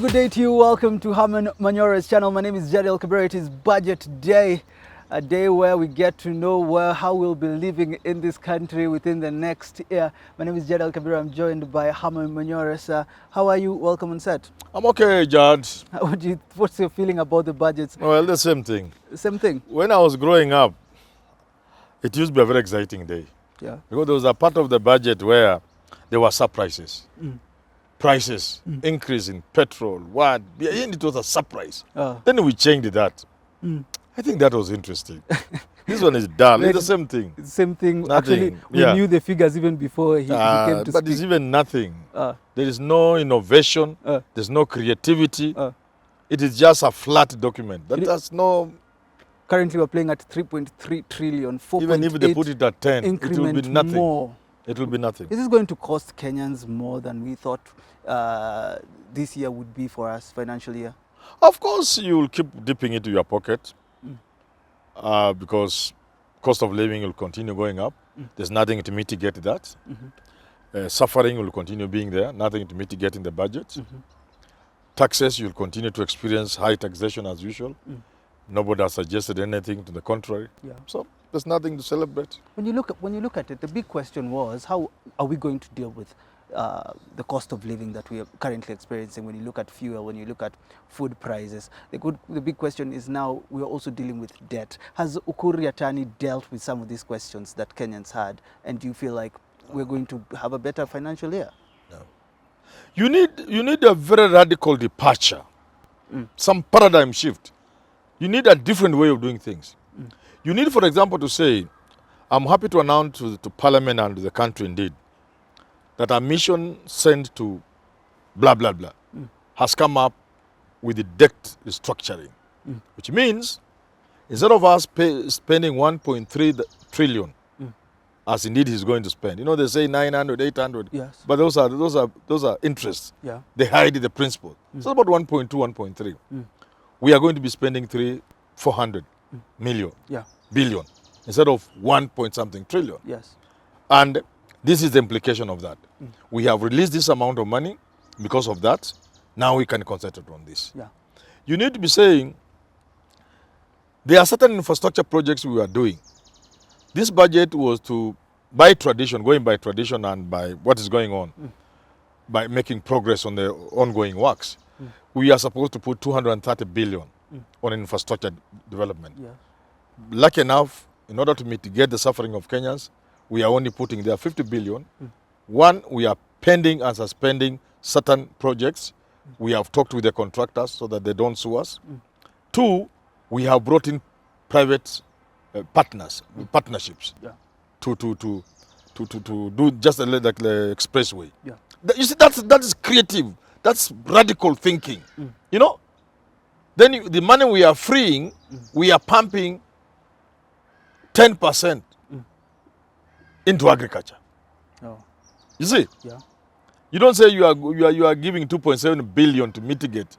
good day to you. Welcome to Herman Manyora's channel. My name is Jadiel. Kabiro. It is budget day, a day where we get to know how we'll be living in this country within the next year. My name is Jadiel Kabiro. I'm joined by Herman Manyora. Sir, how are you? Welcome on set. I'm okay, Jad. What's your feeling about the budgets? Well, the same thing. Same thing? When I was growing up, it used to be a very exciting day. Yeah. Because there was a part of the budget where there were surprises. Prices, increase in petrol, what? It was a surprise. Then we changed that. I think that was interesting. This one is dull. It's the same thing. Same thing. Nothing. Actually, we knew the figures even before he came to speak. But it's even nothing. There is no innovation. There's no creativity. It is just a flat document. That has no... Currently, we're playing at 3.3 trillion, 4.8 even if they put it at 10, it will be nothing. More. It will be nothing. Is this going to cost Kenyans more than we thought this year would be for us, financial year? Of course, you will keep dipping into your pocket because cost of living will continue going up. There's nothing to mitigate that. Suffering will continue being there, nothing to mitigate in the budget. Taxes, you'll continue to experience high taxation as usual. Nobody has suggested anything to the contrary. So there's nothing to celebrate. When you look at it, the big question was, how are we going to deal with the cost of living that we are currently experiencing? When you look at fuel, when you look at food prices, the big question is now we are also dealing with debt. Has Ukur Yatani dealt with some of these questions that Kenyans had? And do you feel like we're going to have a better financial year? No. You need a very radical departure, some paradigm shift. You need a different way of doing things. You need, for example, to say, I'm happy to announce to Parliament and to the country indeed that our mission sent to blah, blah, blah has come up with the debt restructuring, which means instead of us spending 1.3 trillion, as indeed he's going to spend, you know, they say 900, 800, but those are interests. They hide the principle. So about 1.2, 1.3. We are going to be spending 400 million, billion, instead of 1 point something trillion. And this is the implication of that. We have released this amount of money because of that. Now we can concentrate on this. You need to be saying, there are certain infrastructure projects we are doing. This budget was to, by tradition, going by tradition and by what is going on, by making progress on the ongoing works. We are supposed to put 230 billion on infrastructure development. Lucky enough, in order to mitigate the suffering of Kenyans, we are only putting there 50 billion. One, we are pending and suspending certain projects. We have talked with the contractors so that they don't sue us. Two, we have brought in private partnerships to do just like the expressway. You see, that is creative. That's radical thinking, you know? Then the money we are freeing, we are pumping 10% into agriculture. You see? You don't say you are giving 2.7 billion to mitigate.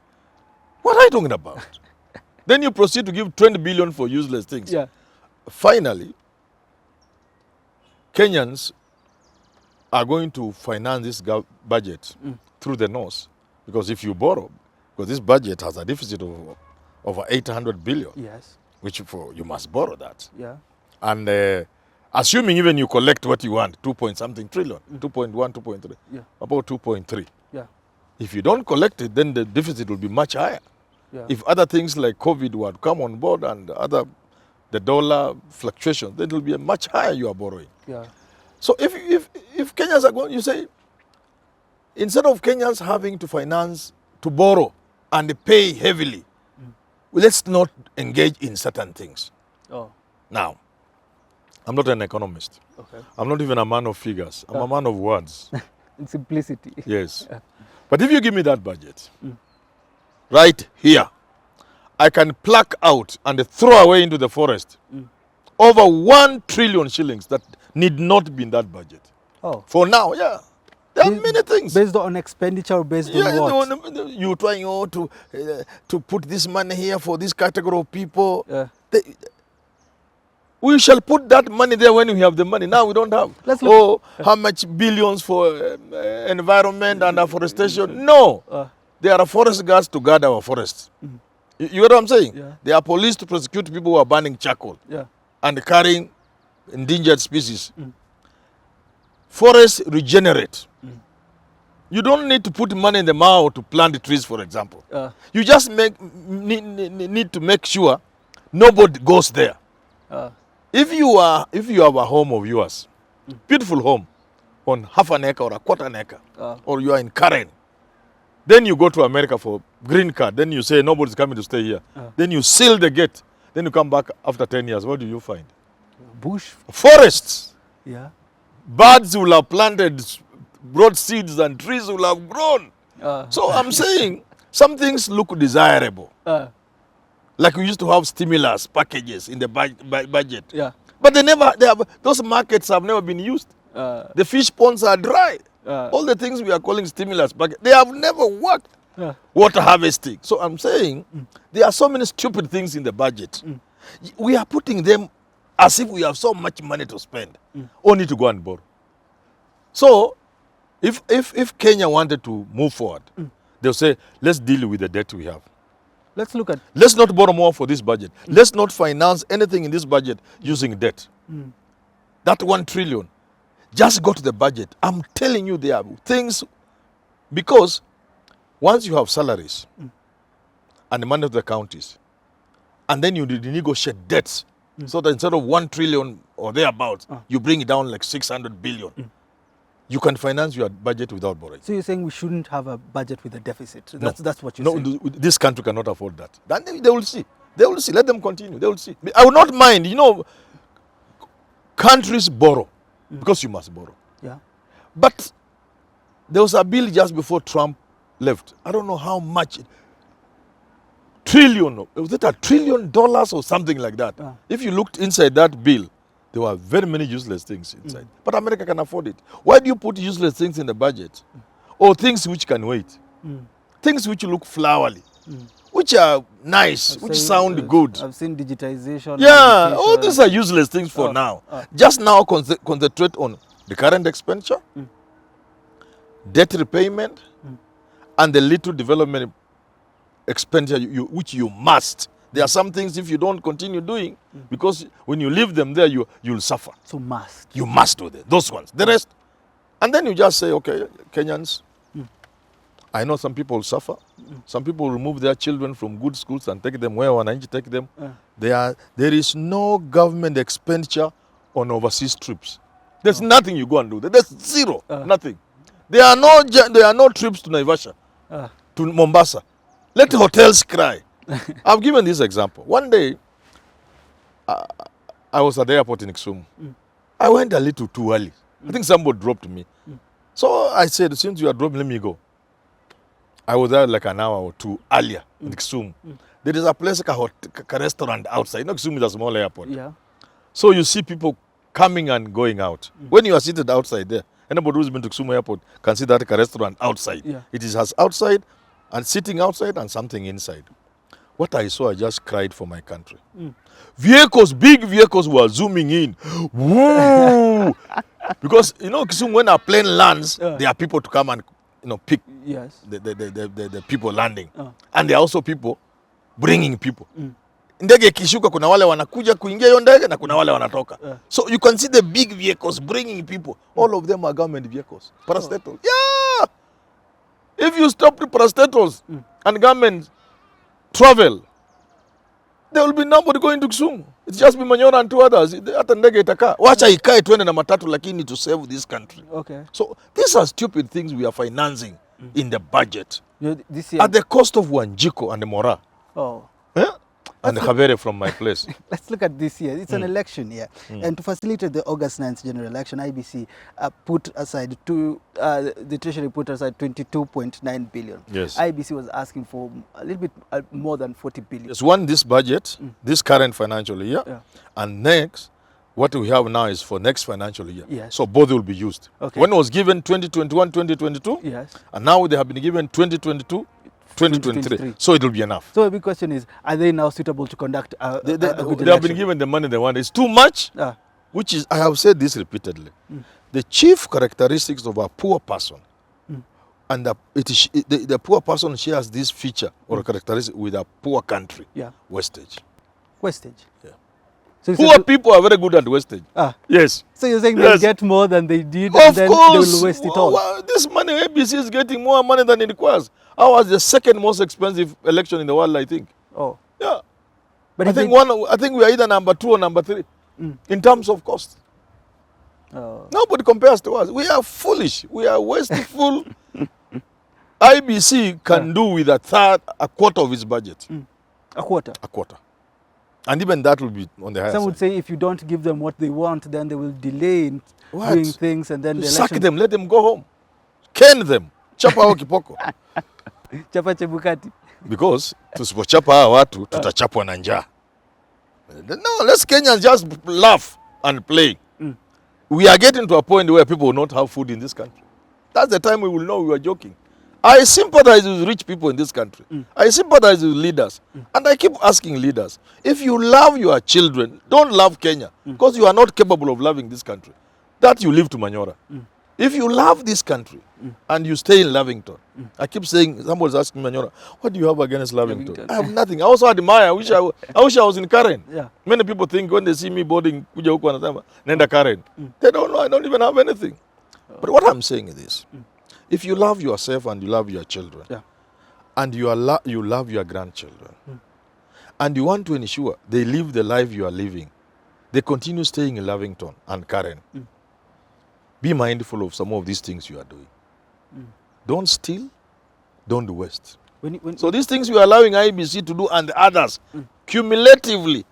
What are you talking about? Then you proceed to give 20 billion for useless things. Finally, Kenyans are going to finance this budget through the nose. Because if you borrow, because this budget has a deficit of over 800 billion, which you must borrow that. And assuming even you collect what you want, 2 point something trillion, 2.1, 2.3, about 2.3. If you don't collect it, then the deficit will be much higher. If other things like COVID would come on board and the dollar fluctuation, then it will be a much higher you are borrowing. So if Kenyans are going, you say, instead of Kenyans having to finance, to borrow and pay heavily, let's not engage in certain things. Now, I'm not an economist. I'm not even a man of figures. I'm a man of words. In simplicity. Yes. But if you give me that budget, right here, I can pluck out and throw away into the forest over 1 trillion shillings that need not be in that budget. For now, there are many things. Based on expenditure, based on what? You're trying to put this money here for this category of people. We shall put that money there when we have the money. Now we don't have. How much billions for environment and afforestation? No. There are forest guards to guard our forests. You get what I'm saying? Yeah. There are police to prosecute people who are burning charcoal Yeah. and carrying endangered species. Forests regenerate. You don't need to put money in the mouth to plant trees, for example. You just need to make sure nobody goes there. If you have a home of yours, beautiful home, on half an acre or a quarter an acre, or you are in Karen, then you go to America for green card, then you say nobody's coming to stay here. Then you seal the gate, then you come back after 10 years. What do you find? Bush. Forests. Yeah. Birds will have planted, brought seeds, and trees will have grown. So I'm saying some things look desirable. Like we used to have stimulus packages in the budget. Yeah. But those markets have never been used. The fish ponds are dry. All the things we are calling stimulus package, they have never worked. Water harvesting. So I'm saying there are so many stupid things in the budget. We are putting them as if we have so much money to spend, only to go and borrow. So if Kenya wanted to move forward, they'll say, let's deal with the debt we have. Let's not borrow more for this budget. Let's not finance anything in this budget using debt. That 1 trillion, just go to the budget. I'm telling you, there are things, because once you have salaries and the money of the counties, and then you negotiate debts, so that instead of 1 trillion or thereabouts, you bring it down like 600 billion. You can finance your budget without borrowing. So you're saying we shouldn't have a budget with a deficit? No. That's what you're saying? No, this country cannot afford that. Then they will see. They will see. Let them continue. They will see. I will not mind. You know, countries borrow because you must borrow. Yeah. But there was a bill just before Trump left. I don't know how much. Trillion. Was it $1 trillion or something like that? If you looked inside that bill, there were very many useless things inside. But America can afford it. Why do you put useless things in the budget? Or things which can wait? Things which look flowery, which are nice, which sound good. I've seen digitization. Yeah, all these are useless things for now. Just now concentrate on the current expenditure, debt repayment, and the little development expenditure which you must. There are some things if you don't continue doing, because when you leave them there, you'll suffer. So must. You must do those ones. The rest. And then you just say, okay, Kenyans, I know some people suffer. Some people remove their children from good schools and take them where Wananchi take them. There is no government expenditure on overseas trips. There's nothing you go and do. There's zero. Nothing. There are no trips to Naivasha, to Mombasa. Let hotels cry. I've given this example. One day, I was at the airport in Kisumu. I went a little too early. I think somebody dropped me. So I said, since you are dropping, let me go. I was there like an hour or two earlier in Kisumu. There is a place like a restaurant outside. You know, Kisumu is a small airport. Yeah. So you see people coming and going out. When you are seated outside there, anybody who's been to Kisumu airport can see that like a restaurant outside. Yeah. It has outside and sitting outside and something inside. What I saw, I just cried for my country. Vehicles, big vehicles were zooming in. Woo! Because, you know, Kisumu, when a plane lands, there are people to come and, pick the people landing. And there are also people bringing people. Ndege ikishuka kuna wale wanakuja kuingia hiyo ndege na kuna wale wanatoka. So you can see the big vehicles bringing people. All of them are government vehicles. Parastatals. Yeah! If you stop the parastatals and government travel, there will be nobody going to Kisumu. It's just be Manyora and two others. Hata ndege itakaa. Wacha ikae tuende na matatu lakini to save this country. Okay. So these are stupid things we are financing in the budget. This year, at the cost of Wanjiko and Mora. Oh. And Kabiro from my place. Let's look at this year. It's an election year. And to facilitate the August 9th general election, IBC put aside the Treasury put aside 22.9 billion. Yes. IBC was asking for a little bit more than 40 billion. Yes, one, this budget, this current financial year, and next, what we have now is for next financial year. Yes. So both will be used. Okay. When it was given 2021, 2022, yes, and now they have been given 2022, 2023. So it will be enough. So a big question is, are they now suitable to conduct a good they election? have been given the money they want. It's too much, which is, I have said this repeatedly. The chief characteristics of a poor person and the poor person shares this feature or characteristic with a poor country. Yeah. Wastage. Wastage. Yeah. So you Poor said- people are very good at wastage. Yes. So you're saying Yes. they'll get more than they did, Of and then course. they will waste it all. Well, this money, ABC is getting more money than it requires. Ours is the second most expensive election in the world, I think. Oh, Yeah. but I if think they- I think we are either number 2 or number 3 in terms of cost. Oh. Nobody compares to us. We are foolish. We are wasteful. IBC can do with a quarter of its budget. A quarter. A quarter. And even that will be on the higher Some side. would say if you don't give them what they want, then they will delay in What? doing things, and then the Sack election. them, let them go home. Ken them. Chapa hao kipoko. Chapa Chebukati. Because tusipochapa hawa watu tutachapwa na njaa. No, let's Kenyans just laugh and play. We are getting to a point where people will not have food in this country. That's the time we will know we were joking. I sympathize with rich people in this country. I sympathize with leaders. And I keep asking leaders, if you love your children, don't love Kenya. Because you are not capable of loving this country. That you live to Manyora. If you love this country and you stay in Lavington, I keep saying, somebody's asking Manyora, what do you have against Lavington? Lavington. I have nothing. I also admire. I wish I was in Karen. Yeah. Many people think when they see me boarding, kuja huku wanasema, nenda Karen. They don't know. I don't even have anything. But what I'm saying is this. If you love yourself and you love your children, Yeah. and you love your grandchildren, and you want to ensure they live the life you are living, they continue staying in Lavington and Karen, be mindful of some of these things you are doing. Don't steal, don't waste. When So these things you are allowing IBC to do and the others, cumulatively,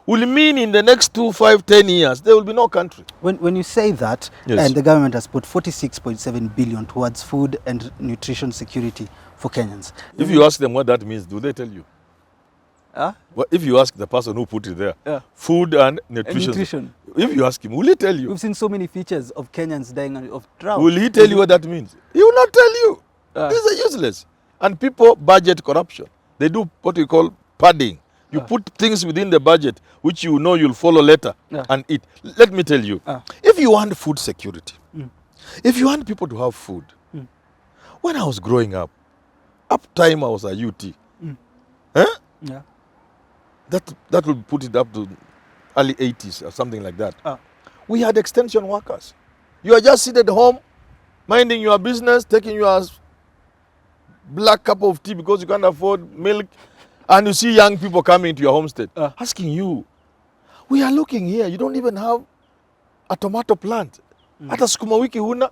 will mean in the next 2, 5, 10 years, there will be no country. when you say that, Yes. and the government has put 46.7 billion towards food and nutrition security for Kenyans. If you ask them what that means, do they tell you? Huh? Well, if you ask the person who put it there, Yeah. food and And nutrition. nutrition. If you ask him, will he tell you? We've seen so many features of Kenyans dying of drought. Will he tell you what that means? He will not tell you. These are useless. And people budget corruption. They do what we call padding. You put things within the budget which you know you'll follow later and eat. Let me tell you, if you want food security, if you want people to have food, when I was growing up time I was a UT, Yeah. that would put it up to early 80s or something like that. We had extension workers. You are just seated at home, minding your business, taking your black cup of tea because you can't afford milk, and you see young people coming to your homestead, asking you, we are looking here, you don't even have a tomato plant. Hata sukuma wiki huna.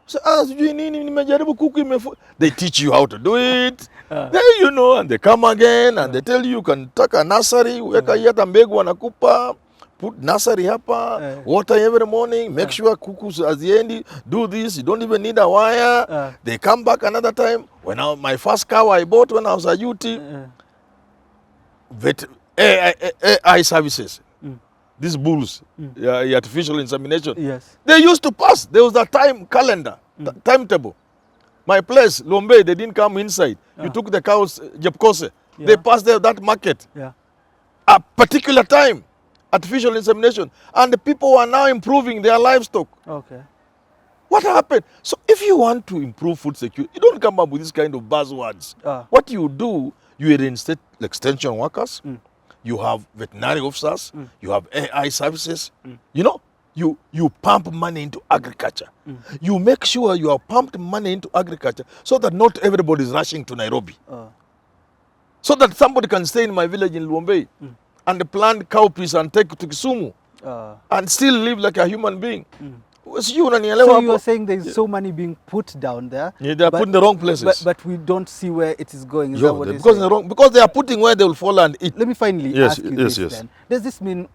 So, sijui nini, nimejaribu kuku imefu. They teach you how to do it. Then you know, and they come again and they tell you can take a nursery, weka hii hata mbegu wanakupa, put nursery hapa, water every morning, make sure kuku haziendi, do this, you don't even need a wire. They come back another time. My first cow I bought when I was a UT, AI services. These bulls, artificial insemination. Yes. They used to pass. There was a time calendar, timetable. My place, Lombe, they didn't come inside. You took the cows, Jepkose. They passed there, that market. Yeah. A particular time, artificial insemination. And the people are now improving their livestock. Okay. What happened? So if you want to improve food security, you don't come up with this kind of buzzwords. What you do, you reinstate extension workers. You have veterinary officers, you have AI services. You know, you pump money into agriculture. You make sure you have pumped money into agriculture so that not everybody is rushing to Nairobi. So that somebody can stay in my village in Luombe and plant cowpeas and take to Kisumu and still live like a human being. So you are saying there's so money being put down there. Yeah, they are put in the wrong places. But we don't see where it is going. Is that what because they are putting where they will fall and eat. Let me finally ask you this yes. then. Does this mean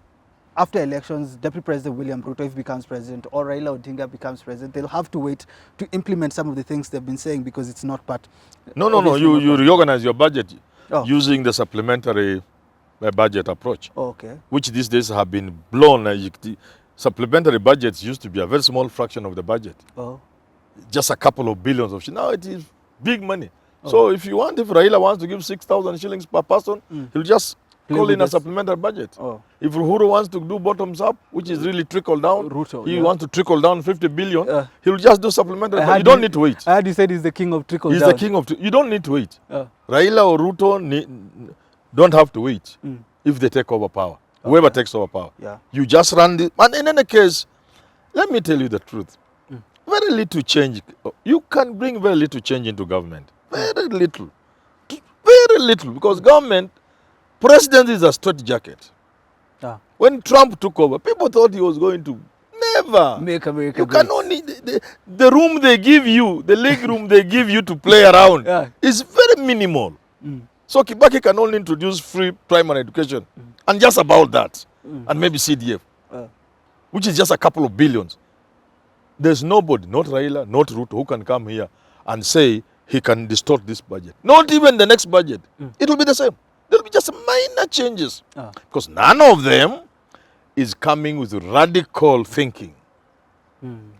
after elections, Deputy President William Ruto, if he becomes president, or Raila Odinga becomes president, they'll have to wait to implement some of the things they've been saying because it's not part... No. You reorganize your budget using the supplementary budget approach. Okay. Which these days have been blown. Supplementary budgets used to be a very small fraction of the budget. Just a couple of billions of shillings. Now it is big money. So if Raila wants to give 6,000 shillings per person, he'll just call with in a us. supplementary budget. Oh, If Uhuru wants to do bottoms up, which is really trickle down, Ruto, he yeah. wants to trickle down 50 billion, Uh, he'll just do supplementary I budget. heard You don't need to wait. I heard you said he's the king of trickle He's down. the king of, you don't need to wait. Uh, Raila or Ruto don't have to wait mm, if they take over power. Whoever takes over power. yeah. You just run the, and in any case, let me tell you the truth. Mm. Very little change. You can bring very little change into government. Very little. Very little. Because government, presidency is a straitjacket. Ah. When Trump took over, people thought he was going to never. Make America You great. can only, the room they give you, the league room they give you to play around Yeah. is very minimal. Mm. So Kibaki can only introduce free primary education and just about that, and maybe CDF, which is just a couple of billions. There's nobody, not Raila, not Ruto, who can come here and say he can distort this budget. Not even the next budget. It will be the same. There will be just minor changes. Because none of them is coming with radical thinking.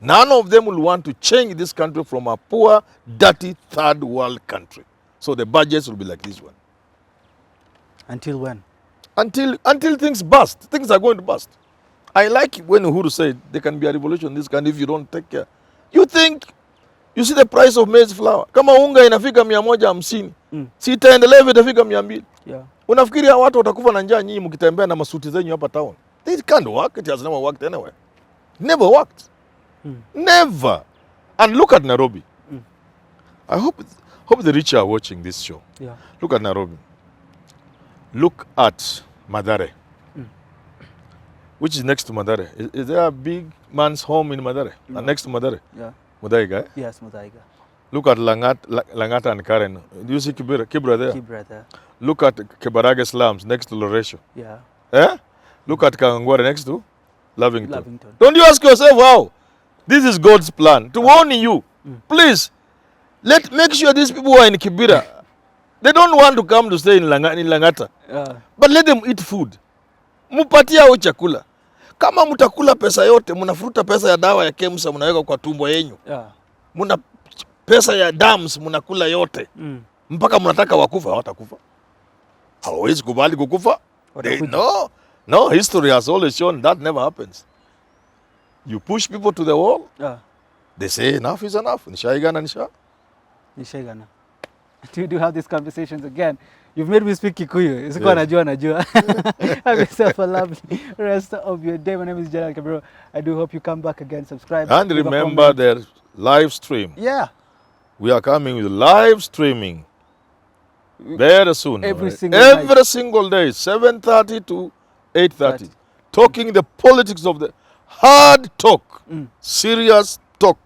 None of them will want to change this country from a poor, dirty, third world country. So the budgets will be like this one. Until when? Until things bust. Things are going to bust. I like when Uhuru said there can be a revolution in this country if you don't take care. You think, you see the price of maize flour. Kama unga inafika 150, si itaendelea hivi itafika 200. Yeah. Unafikiri hao watu watakufa na njaa nyinyi mkitembea na masuti zenyu hapa town? It can't work. It has never worked anywhere. Never worked. Never. And look at Nairobi. I hope the rich are watching this show. Yeah. Look at Nairobi. Look at Mathare. Which is next to Mathare? Is there a big man's home in Mathare? No. Next to Mathare? Yeah. Muthaiga, eh? Yes, Muthaiga. Look at Langata and Karen. Do you see Kibra there? Kibra there. Look at Kebarage slums next to Loresho. Yeah. Eh? Look at Kangware next to Lavington. Lavington. Don't you ask yourself how? This is God's plan to warn you. Please, make sure these people who are in Kibira, they don't want to come to stay in Langata. But let them eat food. Mupatia hao chakula. Kama mutakula pesa yote, munafuruta pesa ya dawa ya KEMSA munaweka kwa tumbo yenyu. Muna pesa ya dams munakula yote. Mpaka munataka wakufa, hawatakufa. Hawawezi kubali kukufa. No, history has always shown that never happens. You push people to the wall, they say enough is enough. Nishaigana nisha. Nishaigana. Do have these conversations again. You've made me speak Kikuyu. Sikuwa najua. Have yourself a lovely rest of your day. My name is Jadiel Kabiro. I do hope you come back again, subscribe. And remember their live stream. Yeah. We are coming with live streaming very soon. Every right? single day, 7:30 to 8:30. Talking the politics of the hard talk, serious talk,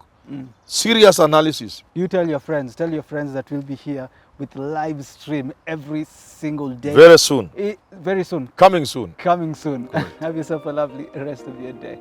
serious analysis. You tell your friends that we'll be here with live stream every single day. Very soon. Very soon. Coming soon. Coming soon. Have yourself a lovely rest of your day.